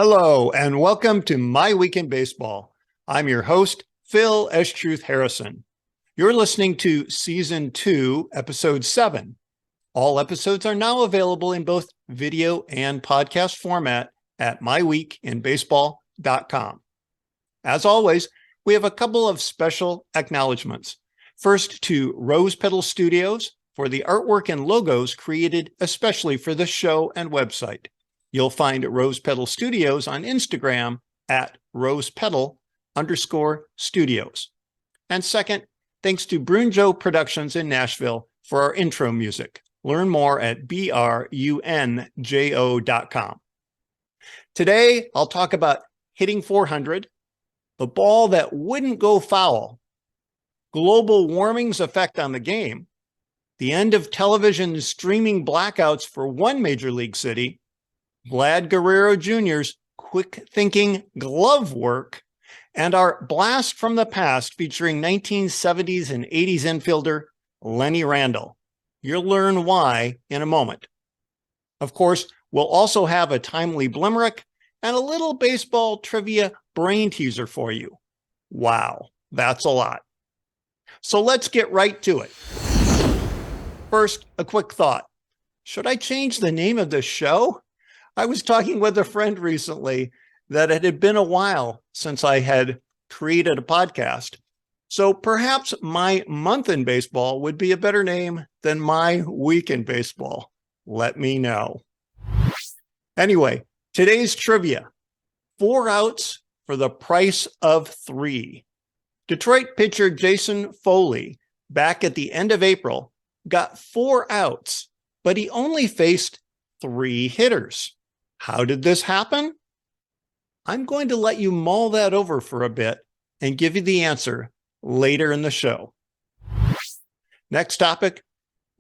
Hello, and welcome to My Week in Baseball. I'm your host, Phil S-Truth Harrison. You're listening to Season 2, Episode 7. All episodes are now available in both video and podcast format at myweekinbaseball.com. As always, we have a couple of special acknowledgments. First, to Rose Petal Studios for the artwork and logos created especially for this show and website. You'll find Rose Petal Studios on Instagram at rosepetal_studios. And second, thanks to Brunjo Productions in Nashville for our intro music. Learn more at brunjo.com. Today, I'll talk about hitting 400, the ball that wouldn't go foul, global warming's effect on the game, the end of television streaming blackouts for one major league city, Vlad Guerrero Jr.'s quick-thinking glove work, and our blast from the past featuring 1970s and 80s infielder Lenny Randall. You'll learn why in a moment. Of course, we'll also have a timely limerick and a little baseball trivia brain teaser for you. Wow, that's a lot. So let's get right to it. First, a quick thought. Should I change the name of the show? I was talking with a friend recently that it had been a while since I had created a podcast. So perhaps My Month in Baseball would be a better name than My Week in Baseball. Let me know. Anyway, today's trivia. 4 outs for the price of 3. Detroit pitcher Jason Foley, back at the end of April, got 4 outs, but he only faced 3 hitters. How did this happen? I'm going to let you mull that over for a bit and give you the answer later in the show. Next topic,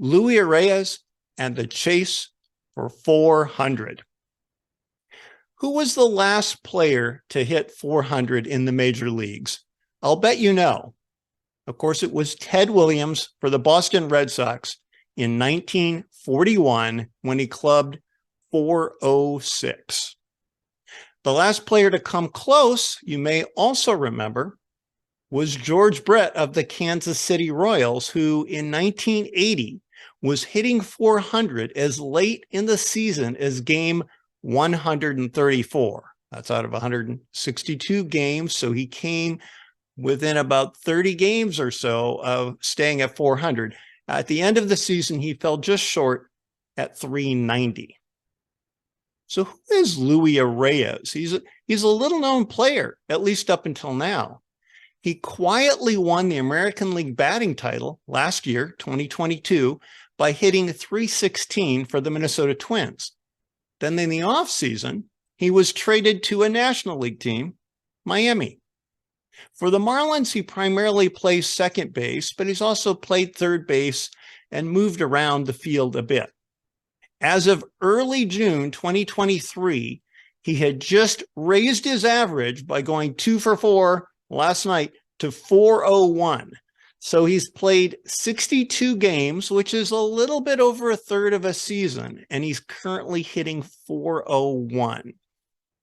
Luis Arraez and the chase for 400. Who was the last player to hit 400 in the major leagues? I'll bet you know. Of course, it was Ted Williams for the Boston Red Sox in 1941 when he clubbed 406. The last player to come close, you may also remember, was George Brett of the Kansas City Royals, who in 1980 was hitting 400 as late in the season as game 134. That's out of 162 games, so he came within about 30 games or so of staying at 400. At the end of the season, he fell just short at 390. So who is Luis Arraez? He's a little-known player, at least up until now. He quietly won the American League batting title last year, 2022, by hitting 316 for the Minnesota Twins. Then in the offseason, he was traded to a National League team, Miami. For the Marlins, he primarily plays second base, but he's also played third base and moved around the field a bit. As of early June 2023, he had just raised his average by going 2 for 4 last night to 401. So he's played 62 games, which is a little bit over a third of a season, and he's currently hitting 401.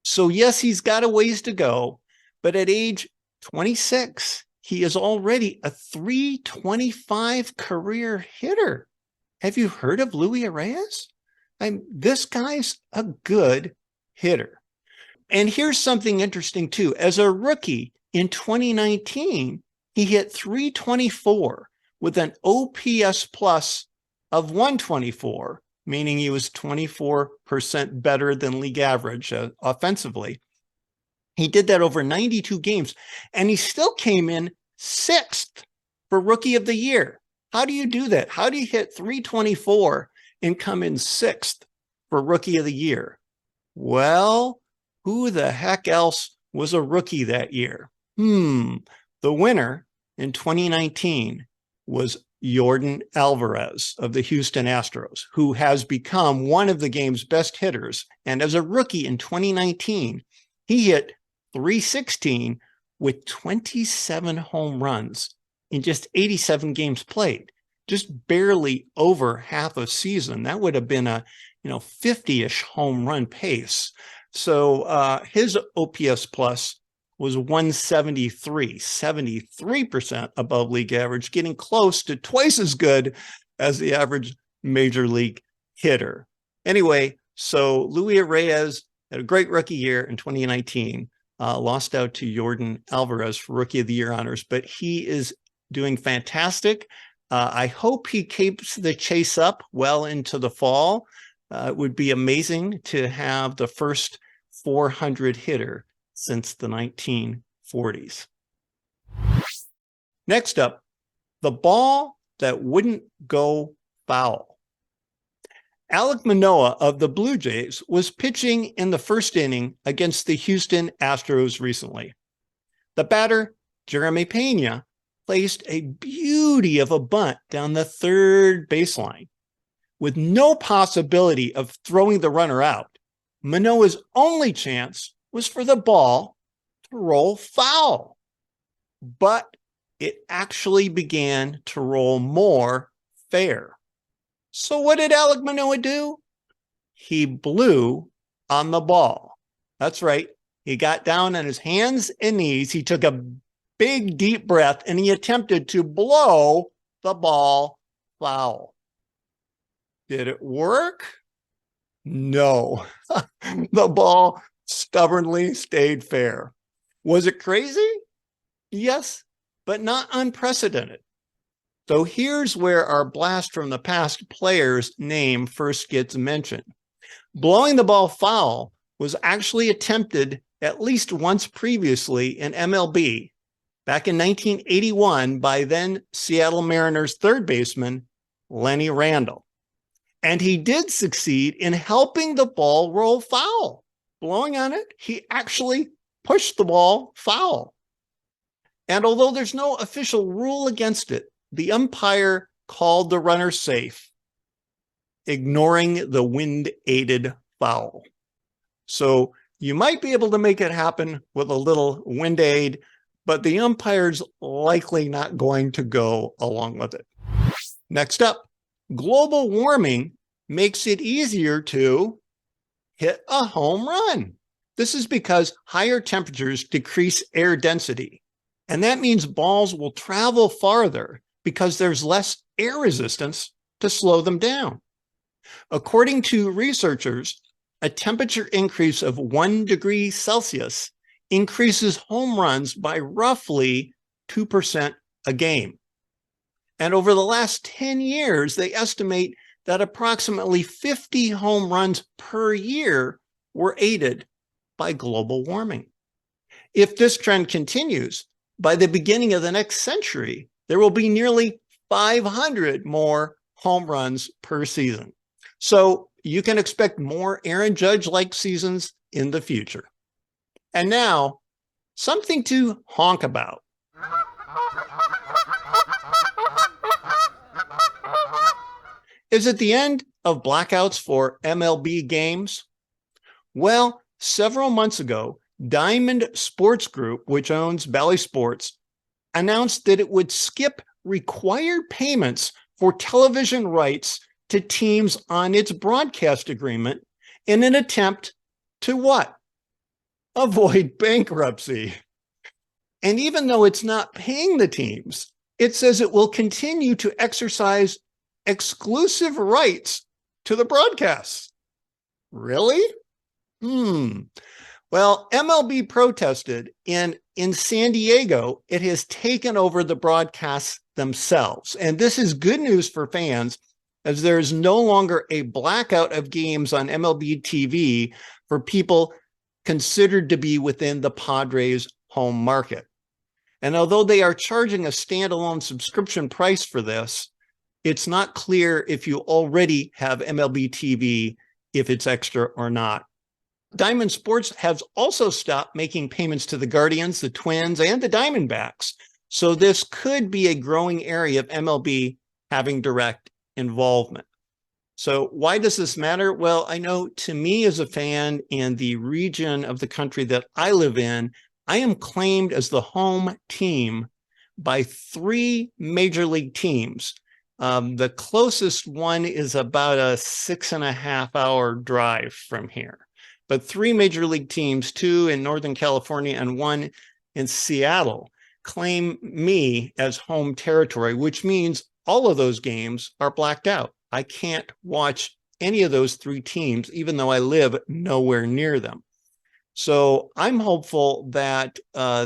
So yes, he's got a ways to go, but at age 26, he is already a 325 career hitter. Have you heard of Luis Arraez? This guy's a good hitter. And here's something interesting too. As a rookie in 2019, he hit 324 with an OPS plus of 124, meaning he was 24% better than league average offensively. He did that over 92 games, and he still came in 6th for Rookie of the Year. How do you do that? How do you hit 324 and come in 6th for Rookie of the Year? Well, who the heck else was a rookie that year? The winner in 2019 was Yordan Alvarez of the Houston Astros, who has become one of the game's best hitters. And as a rookie in 2019, he hit 316 with 27 home runs in just 87 games played, just barely over half a season. That would have been a 50-ish home run pace. So his OPS plus was 173, 73% above league average, getting close to twice as good as the average major league hitter. Anyway, so Luis Arraez had a great rookie year in 2019, lost out to Yordan Alvarez for Rookie of the Year honors, but he is doing fantastic. I hope he keeps the chase up well into the fall. It would be amazing to have the first 400 hitter since the 1940s. Next up, the ball that wouldn't go foul. Alek Manoah of the Blue Jays was pitching in the first inning against the Houston Astros recently. The batter, Jeremy Pena, placed a beauty of a bunt down the third baseline. With no possibility of throwing the runner out, Manoah's only chance was for the ball to roll foul. But it actually began to roll more fair. So what did Alek Manoah do? He blew on the ball. That's right. He got down on his hands and knees. He took a big, deep breath, and he attempted to blow the ball foul. Did it work? No. The ball stubbornly stayed fair. Was it crazy? Yes, but not unprecedented. So here's where our blast from the past player's name first gets mentioned. Blowing the ball foul was actually attempted at least once previously in MLB, back in 1981 by then Seattle Mariners third baseman Lenny Randall. And he did succeed in helping the ball roll foul. Blowing on it, he actually pushed the ball foul. And although there's no official rule against it, the umpire called the runner safe, ignoring the wind-aided foul. So you might be able to make it happen with a little wind aid, but the umpire's likely not going to go along with it. Next up, global warming makes it easier to hit a home run. This is because higher temperatures decrease air density, and that means balls will travel farther because there's less air resistance to slow them down. According to researchers, a temperature increase of 1 degree Celsius increases home runs by roughly 2% a game. And over the last 10 years, they estimate that approximately 50 home runs per year were aided by global warming. If this trend continues, by the beginning of the next century, there will be nearly 500 more home runs per season. So you can expect more Aaron Judge-like seasons in the future. And now, something to honk about. Is it the end of blackouts for MLB games? Well, several months ago, Diamond Sports Group, which owns Bally Sports, announced that it would skip required payments for television rights to teams on its broadcast agreement in an attempt to what? Avoid bankruptcy. And even though it's not paying the teams, it says it will continue to exercise exclusive rights to the broadcasts. Really? Well, MLB protested, and in San Diego, it has taken over the broadcasts themselves. And this is good news for fans, as there is no longer a blackout of games on MLB TV for people considered to be within the Padres' home market. And although they are charging a standalone subscription price for this, it's not clear if you already have MLB TV, if it's extra or not. Diamond Sports has also stopped making payments to the Guardians, the Twins, and the Diamondbacks. So this could be a growing area of MLB having direct involvement. So why does this matter? Well, I know to me as a fan in the region of the country that I live in, I am claimed as the home team by 3 major league teams. The closest one is about a 6.5-hour drive from here. but 3 major league teams, 2 in Northern California and 1 in Seattle, claim me as home territory, which means all of those games are blacked out. I can't watch any of those 3 teams, even though I live nowhere near them. So I'm hopeful that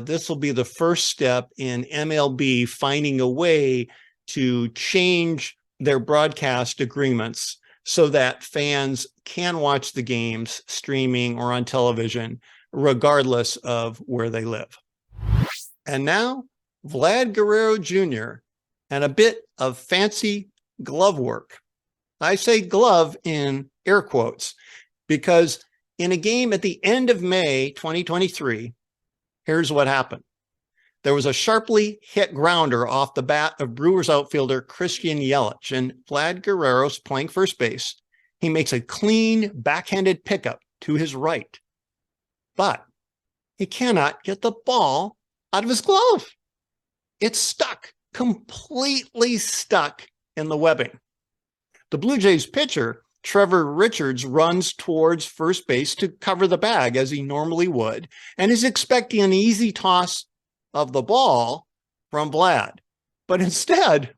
this will be the first step in MLB finding a way to change their broadcast agreements so that fans can watch the games streaming or on television, regardless of where they live. And now, Vlad Guerrero Jr. and a bit of fancy glove work. I say glove in air quotes because in a game at the end of May 2023, here's what happened. There was a sharply hit grounder off the bat of Brewers outfielder Christian Yelich, and Vlad Guerrero's playing first base. He makes a clean backhanded pickup to his right, but he cannot get the ball out of his glove. It's stuck, completely stuck in the webbing. The Blue Jays pitcher, Trevor Richards, runs towards first base to cover the bag as he normally would, and is expecting an easy toss of the ball from Vlad. But instead,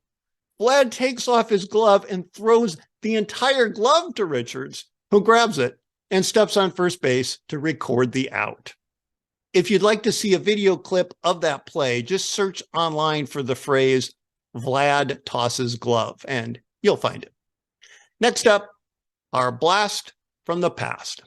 Vlad takes off his glove and throws the entire glove to Richards, who grabs it and steps on first base to record the out. If you'd like to see a video clip of that play, just search online for the phrase Vlad tosses glove and you'll find it. Next up, our blast from the past.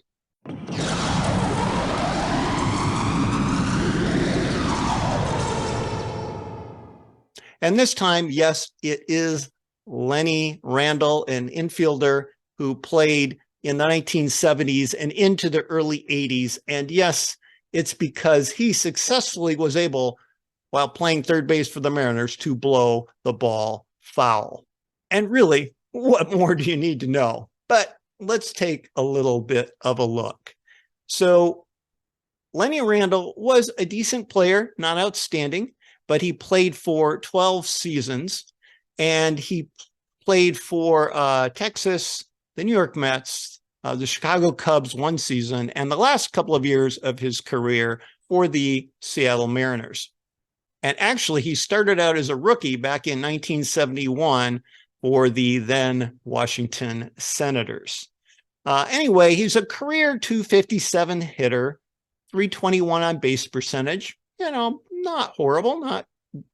And this time, yes, it is Lenny Randall, an infielder who played in the 1970s and into the early 80s. And yes, it's because he successfully was able, while playing third base for the Mariners, to blow the ball foul. And really, what more do you need to know? But let's take a little bit of a look. So Lenny Randall was a decent player, not outstanding, but he played for 12 seasons, and he played for Texas, the New York Mets, the Chicago Cubs 1 season, and the last couple of years of his career for the Seattle Mariners. And actually, he started out as a rookie back in 1971 for the then Washington Senators. Anyway, he's a career .257 hitter, .321 on base percentage. You know, not horrible,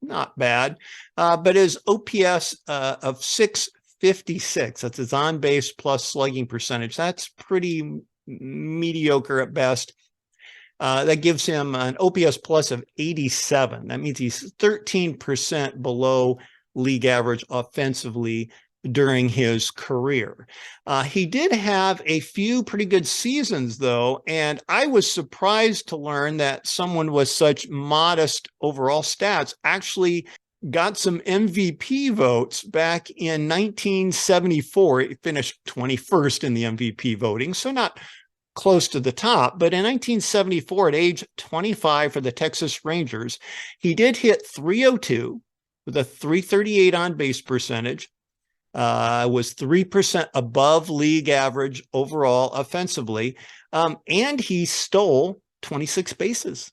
not bad, but his OPS of 656, that's his on base plus slugging percentage. That's pretty mediocre at best. That gives him an OPS plus of 87. That means he's 13% below league average offensively during his career. He did have a few pretty good seasons, though, and I was surprised to learn that someone with such modest overall stats actually got some MVP votes back in 1974. He finished 21st in the MVP voting, so not close to the top. But in 1974, at age 25 for the Texas Rangers, he did hit .302 with a .338 on base percentage. Was 3% above league average overall offensively, and he stole 26 bases.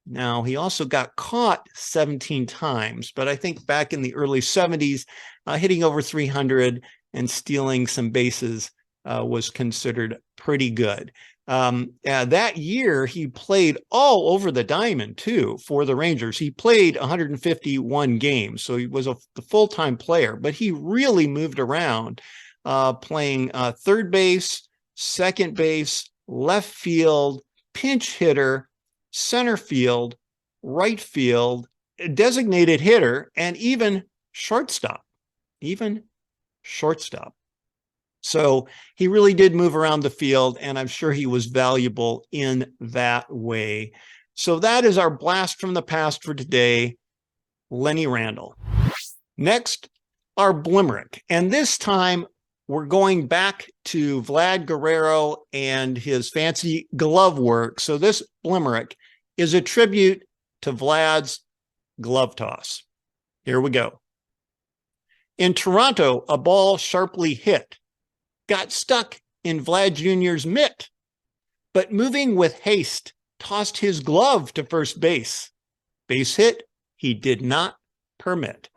Now, he also got caught 17 times, but I think back in the early 70s, hitting over 300 and stealing some bases was considered pretty good. That year, he played all over the diamond, too, for the Rangers. He played 151 games, so he was a full-time player, but he really moved around, playing third base, second base, left field, pinch hitter, center field, right field, designated hitter, and even shortstop. So he really did move around the field, and I'm sure he was valuable in that way. So that is our blast from the past for today, Lenny Randall. Next, our Blimerick. And this time, we're going back to Vlad Guerrero and his fancy glove work. So this Blimerick is a tribute to Vlad's glove toss. Here we go. In Toronto, a ball sharply hit got stuck in Vlad Jr.'s mitt, but moving with haste, tossed his glove to first base. Base hit he did not permit.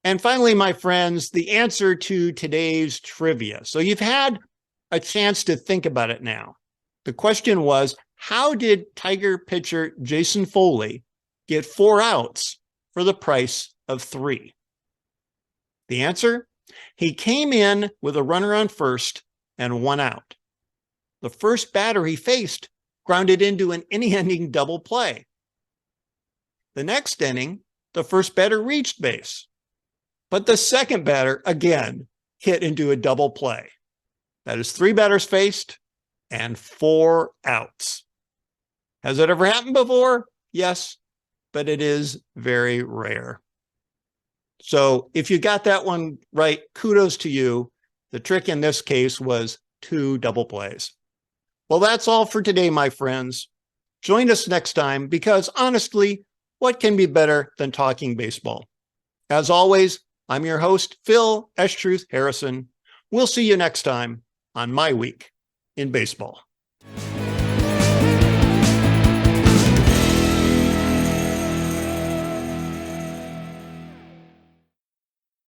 And finally, my friends, the answer to today's trivia. So you've had a chance to think about it now. The question was, how did Tiger pitcher Jason Foley get 4 outs for the price of 3? The answer? He came in with a runner on first and 1 out. The first batter he faced grounded into an inning-ending double play. The next inning, the first batter reached base, but the second batter again hit into a double play. That is 3 batters faced and 4 outs. Has it ever happened before? Yes, but it is very rare. So if you got that one right, kudos to you. The trick in this case was 2 double plays. Well, that's all for today, my friends. Join us next time because honestly, what can be better than talking baseball? As always, I'm your host, Phil Estruth Harrison. We'll see you next time on My Week in Baseball.